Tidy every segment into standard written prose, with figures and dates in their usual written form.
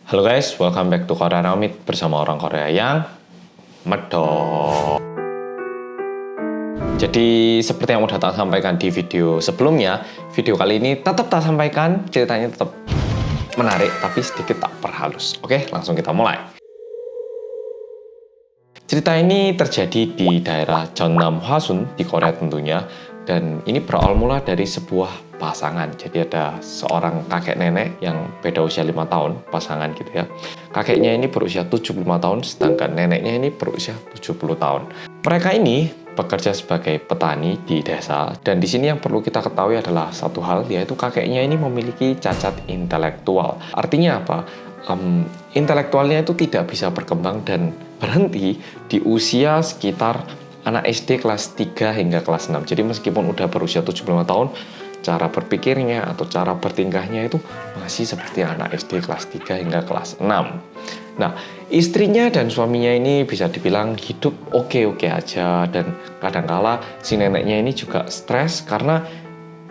Halo guys, welcome back to Korea Ramit bersama orang Korea yang medok. Jadi seperti yang udah tak sampaikan di video sebelumnya, video kali ini tetap tak sampaikan, ceritanya tetap menarik tapi sedikit tak perhalus. Oke, langsung kita mulai. Cerita ini terjadi di daerah Jeonnam, Hwasun di Korea tentunya, dan ini berawal mula dari sebuah pasangan. Jadi ada seorang kakek nenek yang beda usia 5 tahun, pasangan gitu ya. Kakeknya ini berusia 75 tahun, sedangkan neneknya ini berusia 70 tahun. Mereka ini bekerja sebagai petani di desa, dan di sini yang perlu kita ketahui adalah satu hal, yaitu kakeknya ini memiliki cacat intelektual. Artinya apa? Intelektualnya itu tidak bisa berkembang dan berhenti di usia sekitar anak SD kelas 3 hingga kelas 6. Jadi meskipun udah berusia 75 tahun, cara berpikirnya atau cara bertingkahnya itu masih seperti anak SD kelas 3 hingga kelas 6. Nah, istrinya dan suaminya ini bisa dibilang hidup oke-oke aja, dan kadangkala si neneknya ini juga stres karena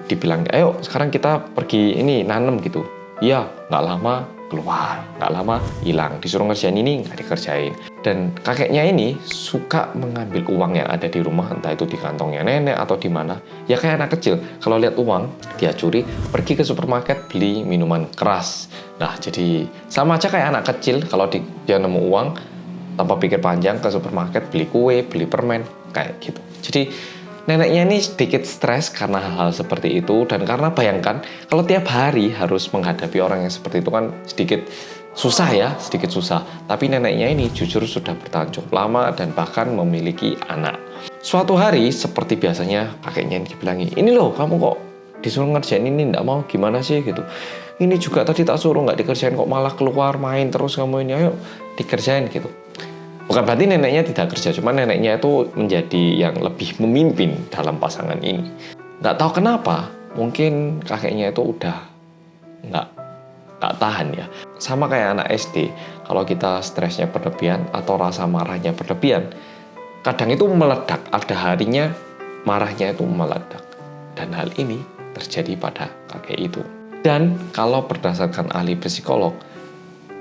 dibilang, ayo sekarang kita pergi ini nanem gitu. Iya, nggak lama keluar, nggak lama hilang, disuruh ngerjain ini nggak dikerjain. Dan kakeknya ini suka mengambil uang yang ada di rumah, entah itu di kantongnya nenek atau di mana. Ya kayak anak kecil, kalau lihat uang dia curi, pergi ke supermarket beli minuman keras. Nah, jadi sama aja kayak anak kecil, kalau dia nemu uang tanpa pikir panjang ke supermarket beli kue, beli permen, kayak gitu. Jadi neneknya ini sedikit stres karena hal-hal seperti itu, dan karena bayangkan kalau tiap hari harus menghadapi orang yang seperti itu kan sedikit susah ya, sedikit susah. Tapi neneknya ini jujur sudah bertahan cukup lama dan bahkan memiliki anak. Suatu hari seperti biasanya kakeknya ini dibilangi, ini loh kamu kok disuruh ngerjain ini nggak mau, gimana sih gitu. Ini juga tadi tak suruh nggak dikerjain kok malah keluar main terus kamu ini, ayo dikerjain gitu. Bukan berarti neneknya tidak kerja, cuma neneknya itu menjadi yang lebih memimpin dalam pasangan ini. Nggak tahu kenapa, mungkin kakeknya itu udah nggak tahan ya. Sama kayak anak SD, kalau kita stresnya berlebihan atau rasa marahnya berlebihan, kadang itu meledak, ada harinya marahnya itu meledak. Dan hal ini terjadi pada kakek itu. Dan kalau berdasarkan ahli psikolog,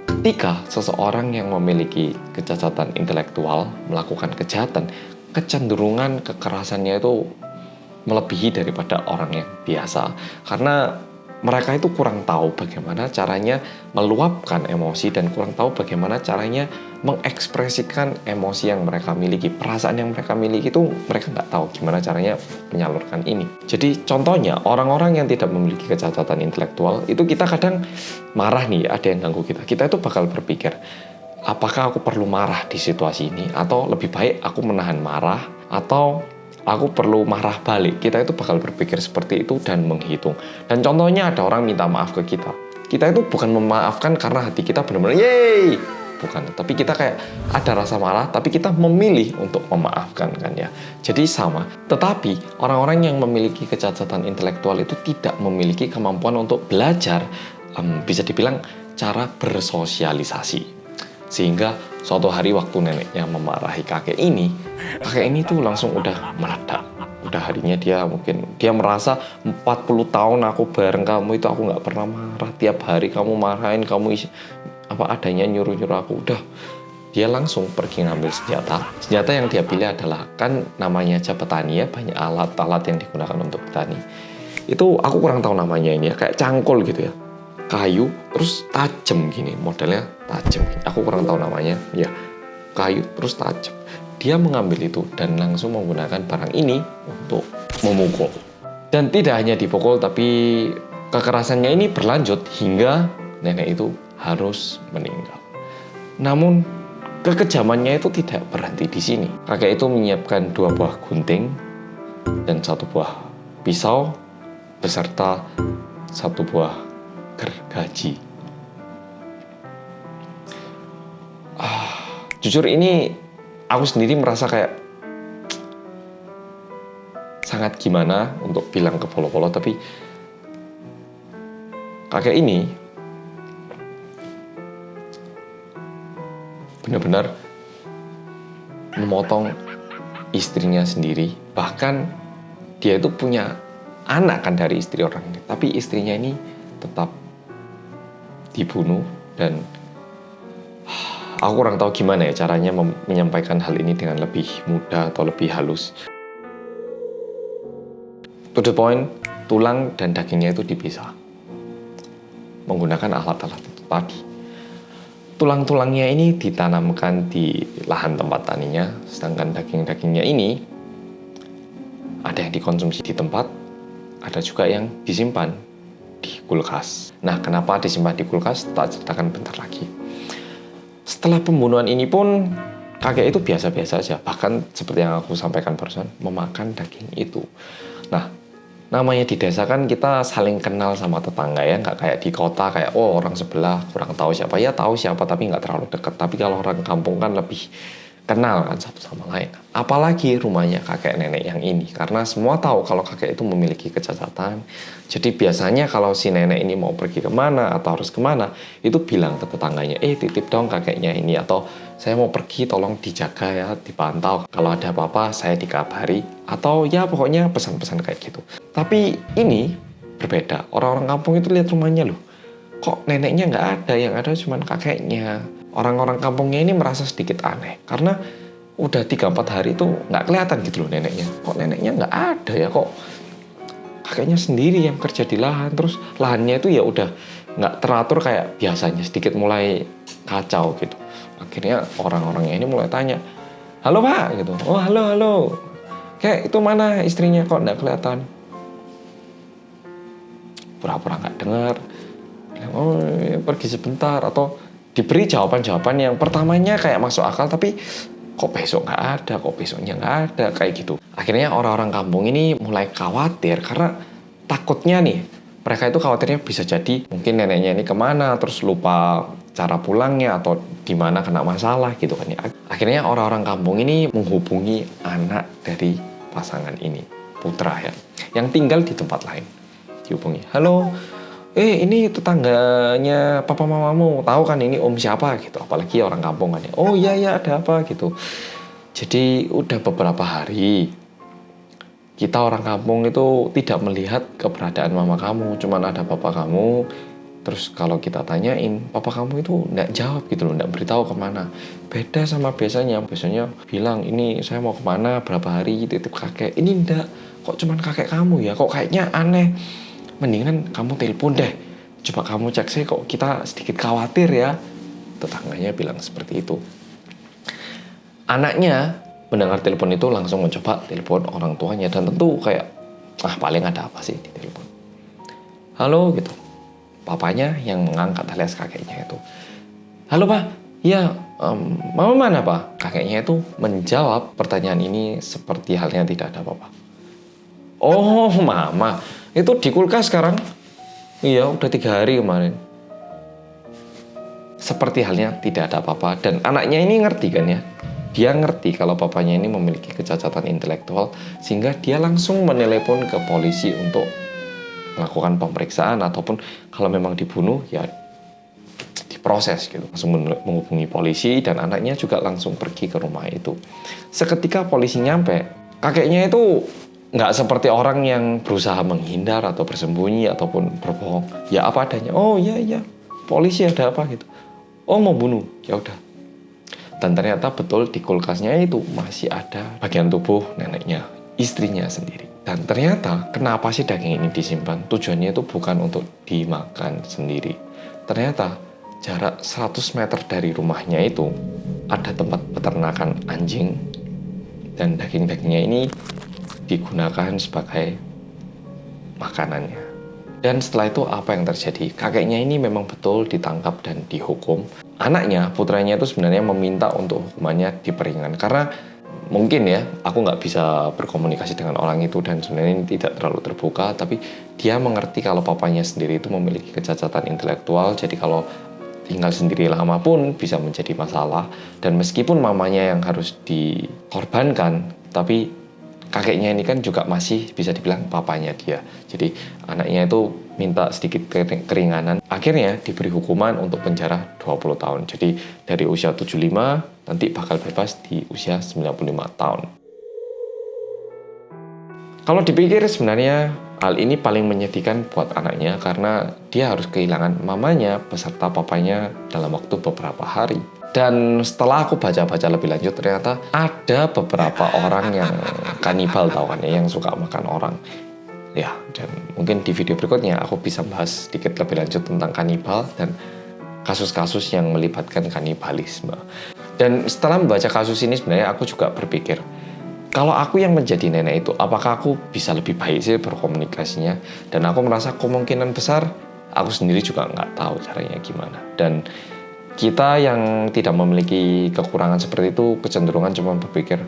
ketika seseorang yang memiliki kecacatan intelektual melakukan kejahatan, kecenderungan kekerasannya itu melebihi daripada orang yang biasa. Karena mereka itu kurang tahu bagaimana caranya meluapkan emosi dan kurang tahu bagaimana caranya mengekspresikan emosi yang mereka miliki. Perasaan yang mereka miliki itu mereka nggak tahu gimana caranya menyalurkan ini. Jadi contohnya orang-orang yang tidak memiliki kecacatan intelektual itu kita kadang marah nih, ada yang ganggu kita. Kita itu bakal berpikir, apakah aku perlu marah di situasi ini, atau lebih baik aku menahan marah, atau aku perlu marah balik. Kita itu bakal berpikir seperti itu dan menghitung. Dan contohnya ada orang minta maaf ke kita. Kita itu bukan memaafkan karena hati kita benar-benar yeay, bukan. Tapi kita kayak ada rasa marah, tapi kita memilih untuk memaafkan kan ya. Jadi sama. Tetapi orang-orang yang memiliki kecacatan intelektual itu tidak memiliki kemampuan untuk belajar, bisa dibilang cara bersosialisasi. Sehingga suatu hari waktu neneknya memarahi kakek ini tuh langsung udah meledak. Udah harinya dia merasa 40 tahun aku bareng kamu itu aku nggak pernah marah. Tiap hari kamu marahin, kamu apa adanya nyuruh-nyuruh aku. Udah, dia langsung pergi ngambil senjata. Senjata yang dia pilih adalah, kan namanya aja petani ya, banyak alat-alat yang digunakan untuk petani. Itu aku kurang tahu namanya ini ya, kayak cangkul gitu ya, kayu terus tajam gini, modelnya tajam gini. Aku kurang tahu namanya ya, kayu terus tajam. Dia mengambil itu dan langsung menggunakan barang ini untuk memukul. Dan tidak hanya dipukul, tapi kekerasannya ini berlanjut hingga nenek itu harus meninggal. Namun kekejamannya itu tidak berhenti di sini. Kakek itu menyiapkan 2 buah gunting dan 1 buah pisau beserta 1 buah gergaji. Jujur ini aku sendiri merasa kayak sangat gimana untuk bilang ke polo-polo, tapi kakek ini benar-benar memotong istrinya sendiri. Bahkan dia itu punya anak kan dari istri orang ini, tapi istrinya ini tetap dibunuh dan Aku kurang tahu gimana ya caranya menyampaikan hal ini dengan lebih mudah atau lebih halus. To the point, tulang dan dagingnya itu dipisah menggunakan alat-alat itu tadi. Tulang-tulangnya ini ditanamkan di lahan tempat taninya, sedangkan daging-dagingnya ini ada yang dikonsumsi di tempat, ada juga yang disimpan di kulkas. Nah, kenapa disimpan di kulkas? Tak ceritakan bentar lagi. Setelah pembunuhan ini pun, kakek itu biasa-biasa saja. Bahkan seperti yang aku sampaikan barusan, memakan daging itu. Nah, namanya di desa kan kita saling kenal sama tetangga ya, nggak kayak di kota kayak oh orang sebelah kurang tahu siapa, ya tahu siapa tapi nggak terlalu dekat. Tapi kalau orang kampung kan lebih kenal kan satu sama lain. Apalagi rumahnya kakek nenek yang ini, karena semua tahu kalau kakek itu memiliki kecacatan. Jadi biasanya kalau si nenek ini mau pergi kemana atau harus kemana, itu bilang ke tetangganya, titip dong kakeknya ini, atau saya mau pergi tolong dijaga ya, dipantau, kalau ada apa-apa saya dikabari, atau ya pokoknya pesan-pesan kayak gitu. Tapi ini berbeda, orang-orang kampung itu lihat rumahnya loh, kok neneknya nggak ada, yang ada cuma kakeknya. Orang-orang kampungnya ini merasa sedikit aneh, karena udah 3-4 hari itu nggak kelihatan gitu loh neneknya. Kok neneknya nggak ada ya, kok kakeknya sendiri yang kerja di lahan, terus lahannya itu ya udah nggak teratur kayak biasanya, sedikit mulai kacau gitu. Akhirnya orang-orangnya ini mulai tanya, halo pak gitu, oh halo, kayak itu mana istrinya kok nggak kelihatan. Pura-pura nggak dengar, bilang, oh pergi sebentar, atau diberi jawaban-jawaban yang pertamanya kayak masuk akal, tapi kok besok nggak ada, kok besoknya nggak ada, kayak gitu. Akhirnya orang-orang kampung ini mulai khawatir, karena takutnya nih, mereka itu khawatirnya bisa jadi mungkin neneknya ini kemana, terus lupa cara pulangnya, atau di mana kena masalah gitu kan ya. Akhirnya orang-orang kampung ini menghubungi anak dari pasangan ini, putra ya, yang tinggal di tempat lain. Dihubungi, halo, ini tetangganya papa mamamu, tahu kan ini om siapa gitu. Apalagi orang kampung kan ya, oh iya ada apa gitu. Jadi udah beberapa hari kita orang kampung itu tidak melihat keberadaan mama kamu, cuman ada papa kamu. Terus kalau kita tanyain, papa kamu itu nggak jawab gitu loh, nggak beritahu kemana. Beda sama biasanya bilang ini saya mau kemana berapa hari titip kakek. Ini enggak, kok cuman kakek kamu ya, kok kayaknya aneh. Mendingan kamu telepon deh, coba kamu cek sih, kok kita sedikit khawatir ya. Tetangganya bilang seperti itu. Anaknya mendengar telepon itu langsung mencoba telepon orang tuanya, dan tentu kayak paling ada apa sih di telepon. Halo gitu. Papanya yang mengangkat alias kakeknya itu. Halo pak, ya mama mana pak? Kakeknya itu menjawab pertanyaan ini seperti halnya tidak ada apa-apa. Oh mama, itu di kulkas sekarang. Iya, udah 3 hari kemarin. Seperti halnya tidak ada apa-apa. Dan anaknya ini ngerti kan ya. Dia ngerti kalau papanya ini memiliki kecacatan intelektual, sehingga dia langsung menelepon ke polisi untuk melakukan pemeriksaan, ataupun kalau memang dibunuh ya diproses gitu. Langsung menghubungi polisi, dan anaknya juga langsung pergi ke rumah itu. Seketika polisi nyampe, kakeknya itu nggak seperti orang yang berusaha menghindar atau bersembunyi ataupun berbohong. Ya apa adanya. Oh iya, polisi ada apa gitu. Oh mau bunuh, ya udah. Dan ternyata betul di kulkasnya itu masih ada bagian tubuh neneknya, istrinya sendiri. Dan ternyata kenapa sih daging ini disimpan? Tujuannya itu bukan untuk dimakan sendiri. Ternyata jarak 100 meter dari rumahnya itu ada tempat peternakan anjing, dan daging-dagingnya ini digunakan sebagai makanannya. Dan setelah itu apa yang terjadi? Kakeknya ini memang betul ditangkap dan dihukum. Anaknya, putranya itu sebenarnya meminta untuk hukumannya diperingan, karena mungkin ya, aku nggak bisa berkomunikasi dengan orang itu dan sebenarnya ini tidak terlalu terbuka, tapi dia mengerti kalau papanya sendiri itu memiliki kecacatan intelektual, jadi kalau tinggal sendiri lama pun bisa menjadi masalah. Dan meskipun mamanya yang harus dikorbankan, tapi kakeknya ini kan juga masih bisa dibilang papanya dia. Jadi anaknya itu minta sedikit keringanan. Akhirnya diberi hukuman untuk penjara 20 tahun. Jadi dari usia 75 nanti bakal bebas di usia 95 tahun. Kalau dipikir sebenarnya hal ini paling menyedihkan buat anaknya, karena dia harus kehilangan mamanya beserta papanya dalam waktu beberapa hari. Dan setelah aku baca-baca lebih lanjut, ternyata ada beberapa orang yang kanibal, tau kan ya, yang suka makan orang. Ya, dan mungkin di video berikutnya aku bisa bahas sedikit lebih lanjut tentang kanibal dan kasus-kasus yang melibatkan kanibalisme. Dan setelah membaca kasus ini sebenarnya aku juga berpikir, kalau aku yang menjadi nenek itu, apakah aku bisa lebih baik sih berkomunikasinya? Dan aku merasa kemungkinan besar aku sendiri juga nggak tahu caranya gimana. Dan kita yang tidak memiliki kekurangan seperti itu kecenderungan cuma berpikir,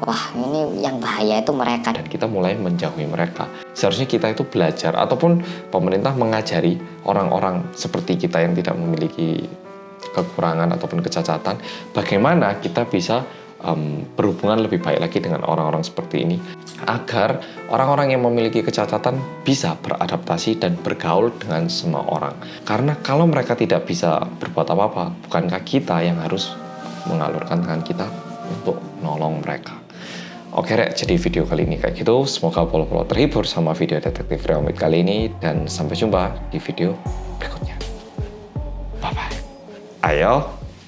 wah ini yang bahaya itu mereka. Dan kita mulai menjauhi mereka. Seharusnya kita itu belajar, ataupun pemerintah mengajari orang-orang seperti kita yang tidak memiliki kekurangan ataupun kecacatan, bagaimana kita bisa berhubungan lebih baik lagi dengan orang-orang seperti ini, agar orang-orang yang memiliki kecacatan bisa beradaptasi dan bergaul dengan semua orang. Karena kalau mereka tidak bisa berbuat apa-apa, bukankah kita yang harus mengalurkan tangan kita untuk nolong mereka? Oke Rek, jadi video kali ini kayak gitu. Semoga polo-polo terhibur sama video Detektif Reomit kali ini, dan sampai jumpa di video berikutnya. Bye-bye. Ayo